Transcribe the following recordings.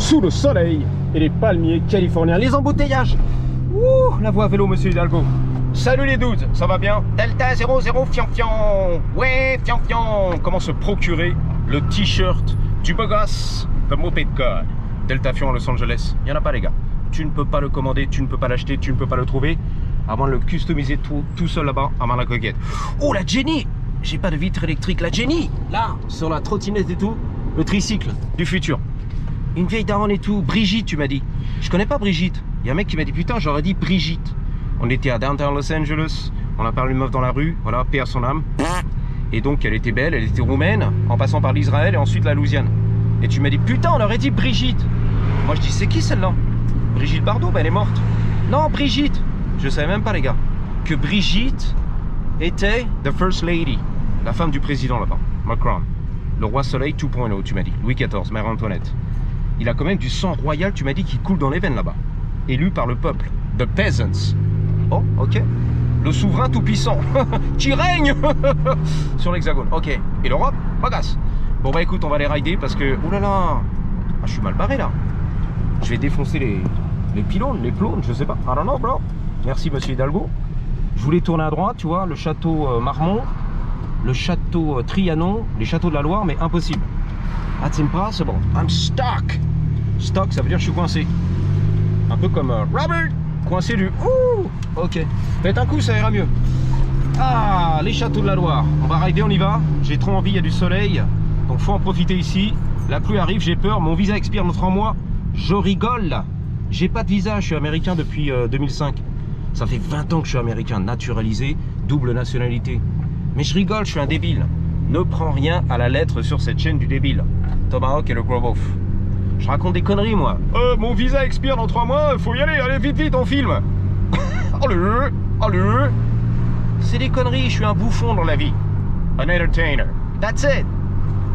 sous le soleil et les palmiers californiens. Les embouteillages. Ouh, la voie à vélo, monsieur Hidalgo. Salut les dudes, ça va bien? Delta 00 fian fian. Ouais, fian fian. Comment se procurer le t-shirt du beau gosse The Moped God Delta Fian à Los Angeles? Il n'y en a pas, les gars. Tu ne peux pas le commander, tu ne peux pas l'acheter, tu ne peux pas le trouver avant de le customiser tout seul là-bas à main la coquette. Oh, la Jenny! J'ai pas de vitre électrique, la Jenny! Là, sur la trottinette et tout, le tricycle du futur. Une vieille daronne et tout. Brigitte, tu m'as dit. Je connais pas Brigitte. Il y a un mec qui m'a dit putain, j'aurais dit Brigitte. On était à Downtown Los Angeles, on a parlé d'une meuf dans la rue, voilà, paix à son âme. Et donc elle était belle, elle était roumaine, en passant par l'Israël et ensuite la Louisiane. Et tu m'as dit putain, on aurait dit Brigitte. Moi je dis c'est qui celle-là? Brigitte Bardot, ben elle est morte. Non, Brigitte. Je savais même pas, les gars, que Brigitte était the first lady, la femme du président là-bas, Macron. Le roi soleil 2.0, tu m'as dit, Louis XIV, Marie-Antoinette. Il a quand même du sang royal, tu m'as dit, qui coule dans les veines là-bas. Élu par le peuple, the peasants. Oh, ok. Le souverain tout-puissant, qui règne sur l'hexagone. Ok. Et l'Europe, bagasse. Bon bah écoute, on va les rider parce que, oh là là, je suis mal barré là. Je vais défoncer les pylônes, les clones, je sais pas. I don't know, bro. Merci, monsieur Hidalgo. Je voulais tourner à droite, tu vois, le château Marmont, le château Trianon, les châteaux de la Loire, mais impossible. That's impossible. I'm stuck. Stuck, ça veut dire que je suis coincé. Un peu comme Robert, coincé du ouh. Ok. Faites un coup, ça ira mieux. Ah, les châteaux de la Loire. On va rider, on y va. J'ai trop envie, il y a du soleil. Donc faut en profiter ici. La pluie arrive, j'ai peur. Mon visa expire dans 3 mois. Je rigole. J'ai pas de visa, je suis américain depuis 2005. Ça fait 20 ans que je suis américain, naturalisé, double nationalité. Mais je rigole, je suis un débile. Ne prends rien à la lettre sur cette chaîne du débile. Tomahawk et le Gros-Beauf. Je raconte des conneries, moi. Mon visa expire dans 3 mois, faut y aller, allez vite, vite, on filme. Allez. C'est des conneries, je suis un bouffon dans la vie. An entertainer. That's it.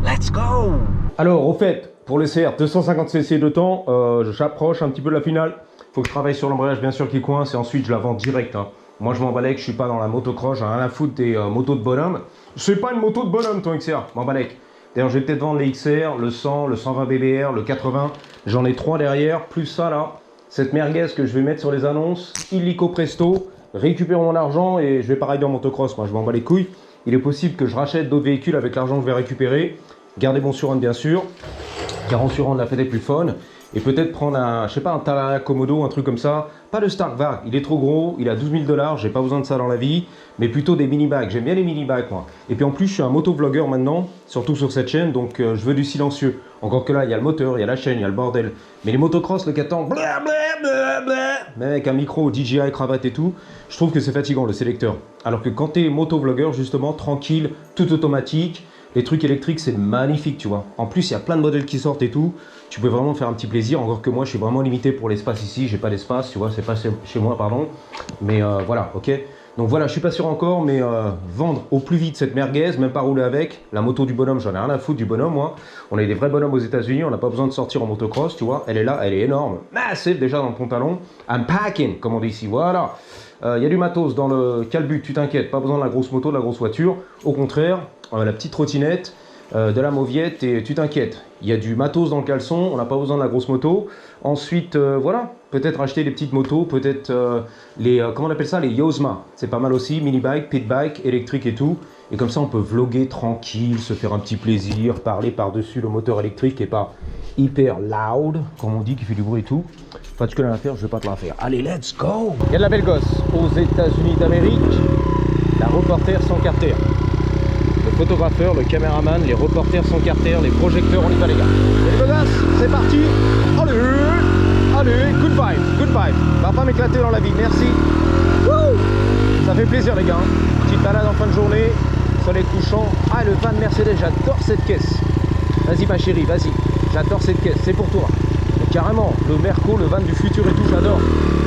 Let's go. Alors, au fait, pour le CR 250cc de temps, j'approche un petit peu de la finale. Faut que je travaille sur l'embrayage, bien sûr, qui coince, et ensuite je la vends direct. Hein. Moi, je m'en balèque, je suis pas dans la motocross, j'ai rien à foutre des motos de bonhomme. C'est pas une moto de bonhomme, ton XR, m'en balèque. D'ailleurs, je vais peut-être vendre les XR, le 100, le 120 BBR, le 80. J'en ai 3 derrière, plus ça là. Cette merguez que je vais mettre sur les annonces, illico presto, récupère mon argent et je vais pas rider en motocross, moi je m'en bats les couilles. Il est possible que je rachète d'autres véhicules avec l'argent que je vais récupérer. Garder mon Suron bien sûr, car en Suron la fête est plus fun. Et peut-être prendre un, je sais pas, un Talaria Komodo, un truc comme ça. Pas de Stark Vague, il est trop gros, il a 12 000 $, j'ai pas besoin de ça dans la vie. Mais plutôt des mini-bags, j'aime bien les mini-bags moi. Et puis en plus je suis un motovlogueur maintenant, surtout sur cette chaîne, donc je veux du silencieux. Encore que là, il y a le moteur, il y a la chaîne, il y a le bordel. Mais les motocross, le 4 ans, mais avec un micro, DJI, cravate et tout, je trouve que c'est fatigant le sélecteur. Alors que quand t'es motovlogueur, justement, tranquille, tout automatique, les trucs électriques, c'est magnifique, tu vois. En plus, il y a plein de modèles qui sortent et tout. Tu peux vraiment faire un petit plaisir. Encore que moi, je suis vraiment limité pour l'espace ici. J'ai pas d'espace, tu vois. C'est pas chez moi, pardon. Mais voilà, ok. Donc voilà, je suis pas sûr encore, mais vendre au plus vite cette merguez, même pas rouler avec. La moto du bonhomme, j'en ai rien à foutre du bonhomme, moi. On a des vrais bonhommes aux États-Unis. On n'a pas besoin de sortir en motocross, tu vois. Elle est là, elle est énorme. Massive déjà dans le pantalon. I'm packing, comme on dit ici. Voilà. Il y a du matos dans le calbut, tu t'inquiètes, pas besoin de la grosse moto, de la grosse voiture. Au contraire, la petite trottinette, de la mauviette et tu t'inquiètes. Il y a du matos dans le caleçon, on n'a pas besoin de la grosse moto. Ensuite, voilà, peut-être acheter des petites motos, peut-être les, comment on appelle ça, les Yosma. C'est pas mal aussi, mini-bike, pit-bike, électrique et tout. Et comme ça, on peut vlogger tranquille, se faire un petit plaisir, parler par-dessus le moteur électrique qui est pas hyper loud, comme on dit, qui fait du bruit et tout. Pas de à la faire, je vais pas te la faire. Allez, let's go! Il y a de la belle gosse aux États-Unis d'Amérique. La reporter sans carter. Le photographeur, le caméraman, les reporters sans carter, les projecteurs, on y va les gars. Et les beaux gosses, c'est parti! Allez, good vibe. Va pas m'éclater dans la vie, merci. Wouh! Ça fait plaisir les gars. Petite balade en fin de journée, soleil couchant. Ah, le van Mercedes, j'adore cette caisse. Vas-y ma chérie, vas-y. J'adore cette caisse, c'est pour toi. Et carrément, le Merco, le van du futur et tout, j'adore.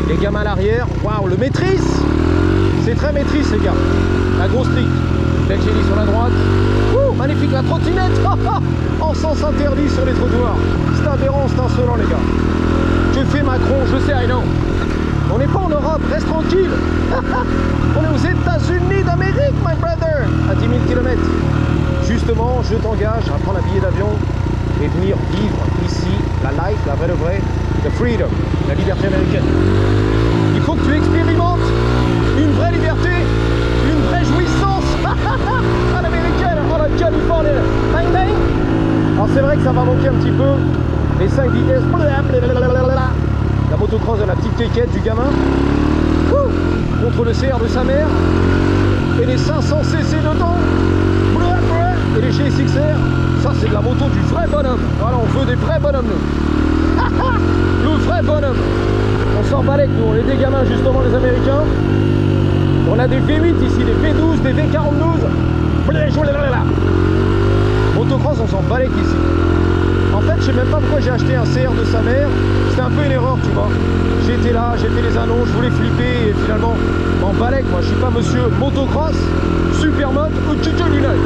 Les gamins à l'arrière, waouh, le maîtrise. C'est très maîtrise les gars. La grosse trick. Belle génie sur la droite. Ouh, magnifique la trottinette. En sens interdit sur les trottoirs. C'est aberrant, c'est insolent les gars. Que fait Macron? Je sais, I know. On n'est pas en Europe, reste tranquille. On est aux États-Unis d'Amérique, my brother. À 10 000 km. Justement, je t'engage à prendre un billet d'avion et venir vivre ici la life, la vraie de vraie, the freedom, la liberté américaine. Il faut que tu expérimentes une vraie liberté, une vraie jouissance à l'américaine, à la Californie. Bang bang. Alors c'est vrai que ça va manquer un petit peu, les 5 vitesses, la motocross de la petite quéquette du gamin, contre le CR de sa mère, et les 500 cc dedans, et les GSXR, ça c'est de la moto du vrai bonhomme. Voilà, on veut des vrais bonhommes nous. Le vrai bonhomme. On s'en balèque nous, on est des gamins justement les Américains. On a des V8 ici, des V12, des V42. Motocross, on s'en balèque ici. En fait, je sais même pas pourquoi j'ai acheté un CR de sa mère. C'était un peu une erreur, tu vois. J'étais là, j'ai fait les annonces, je voulais flipper et finalement, m'en balèque. Moi, je suis pas monsieur motocross, supermote ou tuto lunac.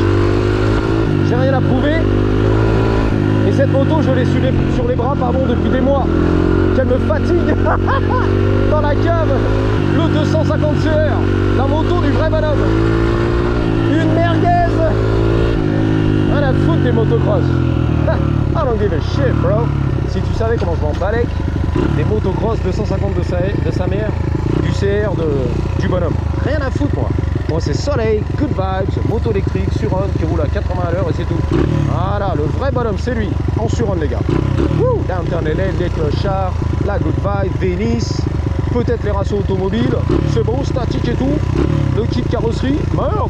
J'ai rien à prouver. Et cette moto, je l'ai sur les bras depuis des mois. Qu'elle me fatigue dans la cave. Le 250 CR, la moto du vrai bonhomme. Une merguez. Rien à foutre des motocross. I don't give a shit, bro. Si tu savais comment je m'en balèque des motocross 250 de sa mère, du CR du bonhomme. Rien à foutre, moi. Moi, c'est soleil, good vibes, moto électrique, Suron qui roule à 80 à l'heure et c'est tout. Voilà, le vrai bonhomme, c'est lui, en Suron, les gars. Woo! Downtown LA, les clochards, la good vibe, Venice, peut-être les ratios automobiles, c'est bon, statique et tout, le kit carrosserie, meurs.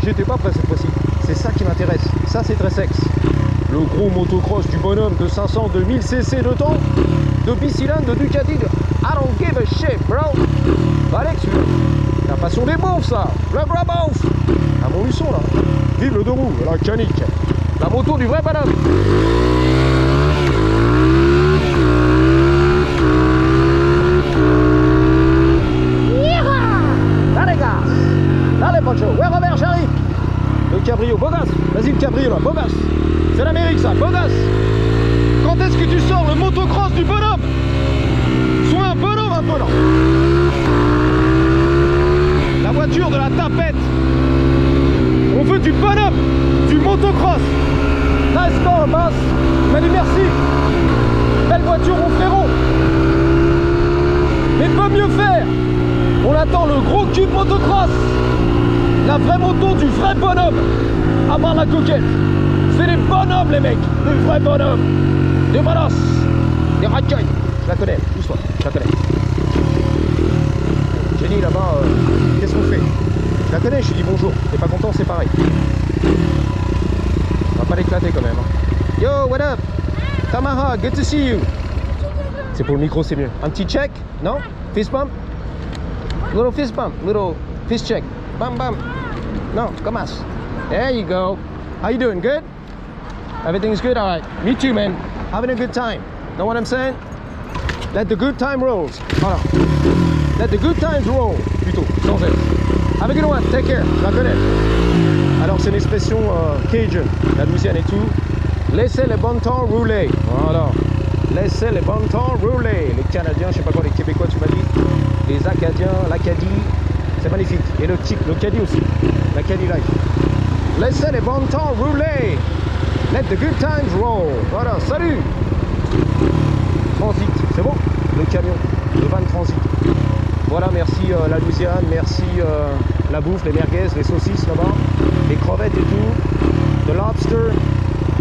J'étais pas prêt cette fois-ci. C'est ça qui m'intéresse, ça c'est très sexe. Le gros motocross du bonhomme de 500, de 1000 cc de temps, de bicylindre, de Ducati, I don't give a shit, bro. Alex, la passion des beaufs, ça. Le gros beauf. À Montluçon, là. Vive le deux roues, la canique. La moto du vrai bonhomme. Allez, gars. Allez, Pancho. Ouais, Robert, j'arrive. Le cabrio, beau gosse. Vas-y, le cabrio, là, beau gosse. C'est l'Amérique, ça, beau gosse. Quand est-ce que tu sors le motocross du bonhomme? Sois un bonhomme, un peu, là. La voiture de la tapette. On veut du bonhomme, du motocross. Nice car, boss. Manu, merci. Belle voiture, mon frérot. Mais peut mieux faire. On attend le gros cube motocross. La vraie moto du vrai bonhomme. À part la coquette. C'est des bonhommes, les mecs. Des vrais bonhommes. Des molosses. Des racailles. Je la connais, pousse-toi, je la connais. Jenny là-bas, qu'est-ce qu'on fait? Je la connais, je lui dis bonjour. T'es pas content, c'est pareil. On va pas l'éclater quand même. Hein. Yo, what up? Tamaha, good to see you. C'est pour le micro, c'est mieux. Un petit check? Non? Fist bump? Little fist bump, little fist check. Bam, bam. No, come on. There you go. How you doing? Good? Everything's good? All right. Me too, man. Having a good time. Know what I'm saying? Let the good time rolls. Voilà. Let the good times roll. Plutôt, sans S. Have a good one. Take care. Je la connais. Alors, c'est une expression Cajun, la Louisiane et tout. Laissez les bons temps rouler. Voilà. Laissez les bons temps rouler. Les Canadiens, je sais pas quoi, les Québécois, tu m'as dit. Les Acadiens, l'Acadie. C'est magnifique. Et le Caddy aussi. L'Acadie Life. Laissez les bons temps rouler. Let the good times roll. Voilà. Salut. Transit, c'est bon? Le camion, le van transit. Voilà, merci la Louisiane, merci la bouffe, les merguez, les saucisses là-bas, les crevettes et tout, le lobster,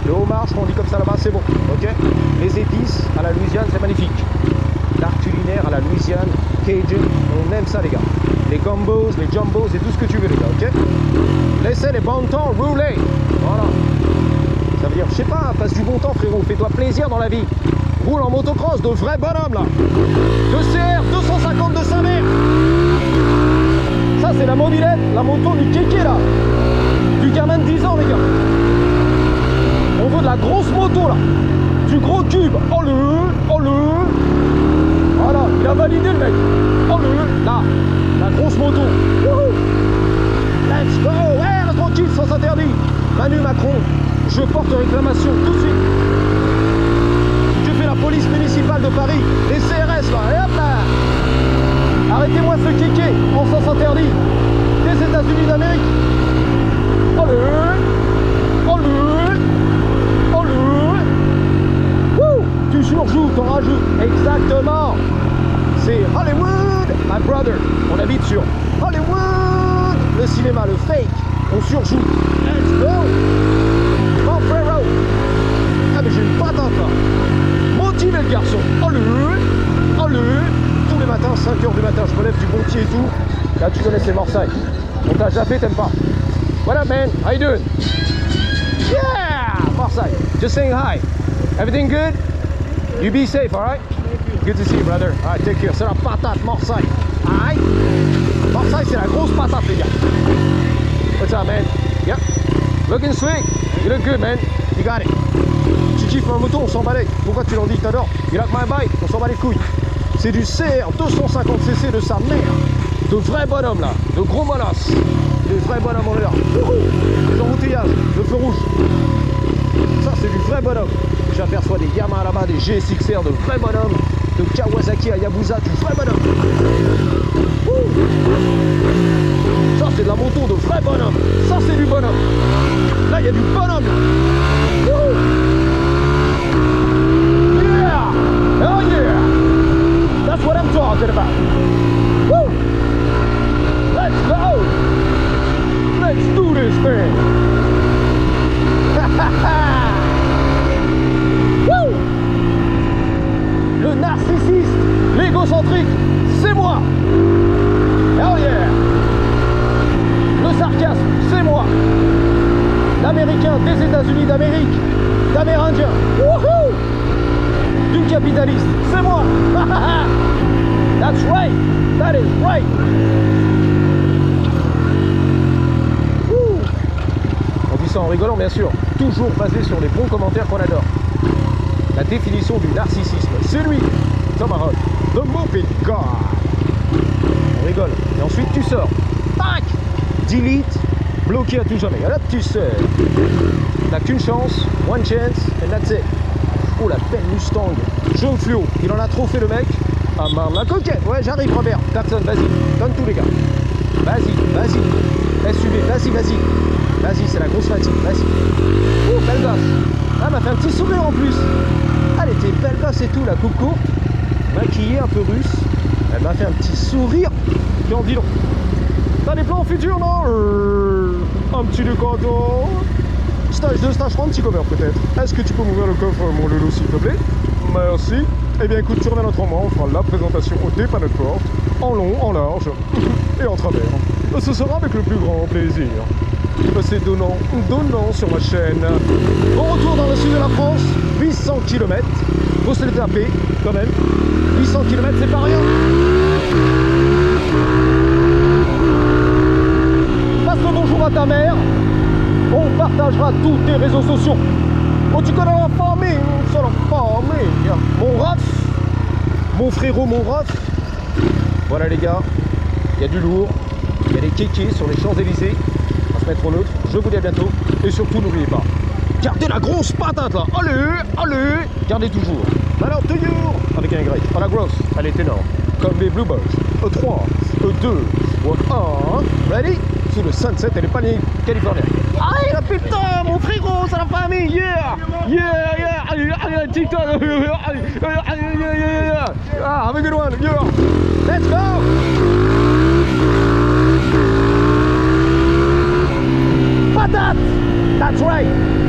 le homard, je crois qu'on dit comme ça là-bas, c'est bon, ok? Les épices à la Louisiane, c'est magnifique. L'art culinaire à la Louisiane, Cajun, on aime ça les gars. Les gumbos, les jumbos et tout ce que tu veux les gars, ok? Laissez les bons temps rouler, voilà. Ça veut dire, je sais pas, passe du bon temps frérot, fais-toi plaisir dans la vie. Roule en motocross de vrai bonhomme là. De CR 250 de sa mère. Ça c'est la mobilette, la moto du kéké là. Du gamin de 10 ans les gars. On veut de la grosse moto là. Du gros cube. Oh le. Voilà, il a validé le mec. Oh le. Là, la grosse moto. Wouhou. Let's go. Ouais, reste tranquille, sans interdit. Manu Macron, je porte réclamation tout de suite. La police municipale de Paris, les CRS là, et hop là. Arrêtez-moi ce kéké en sens interdit des États-Unis d'Amérique. Oh le. Wouh. Tu surjoue, t'en rajoutes. Exactement. C'est Hollywood, my brother. On habite sur Hollywood, le cinéma, le fake. On surjoue. Let's go. Mon frérot. Ah mais j'ai une patate là. Motivé le garçon. Allez. Tous les matins, 5h du matin, je me lève du bon pied et tout. Là tu connais, c'est Marseille. On t'a jappé, t'aimes pas. What up man? How you doing? Yeah! Marseille. Just saying hi. Everything good? You be safe, alright? Good to see you, brother. Alright, take care. C'est la patate, Marseille. Alright? Marseille, c'est la grosse patate, les gars. What's up, man? Yep. Looking slick. You look good, man. You got it. Tu kiffes ma moto, on s'en bat les. Pourquoi tu l'en dis que t'adores? You like my bike? On s'en bat les couilles. C'est du CR 250cc de sa mère. De vrais bonhommes, là. De gros molosses. Des vrais bonhommes en l'air. Les embouteillages. Le feu rouge. Ça, c'est du vrai bonhomme. J'aperçois des Yamaha là-bas, des GSXR, de vrais bonhommes. De Kawasaki à Yabusa, du vrai bonhomme. Ça, c'est de la moto de vrai bonhomme. Ça, c'est du bonhomme. Là, il y a du bonhomme. Yeah! Oh yeah! That's what I'm talking about. Woo! Let's go! Let's do this thing! Woo! Le narcissiste, l'égocentrique, c'est moi! Oh yeah! Le sarcasme, c'est moi! L'américain des États-Unis d'Amérique, d'Amérindien, wouhou! Du capitaliste, c'est moi! That's right! That is right! On dit ça en rigolant, bien sûr. Toujours basé sur les bons commentaires qu'on adore. La définition du narcissisme, c'est lui, Tomahawk, the Moped God. On rigole. Et ensuite, tu sors. Tac! Delete, bloqué à tout jamais. Et là, tu sors. T'as qu'une chance, one chance, and that's it. Oh, la belle Mustang, jaune fluo. Il en a trop fait, le mec. Ah, man, la coquette. Ouais, j'arrive, Robert. Personne, vas-y. Donne tous les gars. Vas-y. SUV, vas-y. Vas-y, c'est la grosse fatigue, vas-y. Oh, belle gosse. Ah, elle m'a fait un petit sourire en plus. Elle était belle gosse et tout, la coupe courte. Maquillée, un peu russe. Elle m'a fait un petit sourire. Puis on dit non. T'as des plans futurs, non? Un petit décantant. Stage 2, stage 3, un petit cover peut-être. Est-ce que tu peux m'ouvrir le coffre, mon loulou, s'il te plaît? Merci. Eh bien, écoute, tu reviens notre moment, on fera la présentation au dépanneur de porte, en long, en large et en travers. Ce sera avec le plus grand plaisir. C'est donnant sur ma chaîne. Bon retour dans le sud de la France, 800 km. Faut se les taper quand même. 800 km, c'est pas rien. Passe le bonjour à ta mère. On partagera tous tes réseaux sociaux. Oh, tu connais la famille, c'est la famille. Mon raf, mon frérot, mon raf. Voilà les gars, il y a du lourd. Il y a des kékés sur les Champs-Élysées. On va se mettre au neutre. Je vous dis à bientôt. Et surtout, n'oubliez pas, gardez la grosse patate là. Allez, gardez toujours. Alors, toujours avec un Y. Oh, la grosse, elle est énorme. Comme les Bluebirds. E3, E2, E1. Ready? Sous le sunset et les palmiers californiens. Aïe, la putain, mon frérot, c'est la famille. Yeah. Allez, TikTok. Ah, have a good one. Yeah. Let's go. Patate! That's right!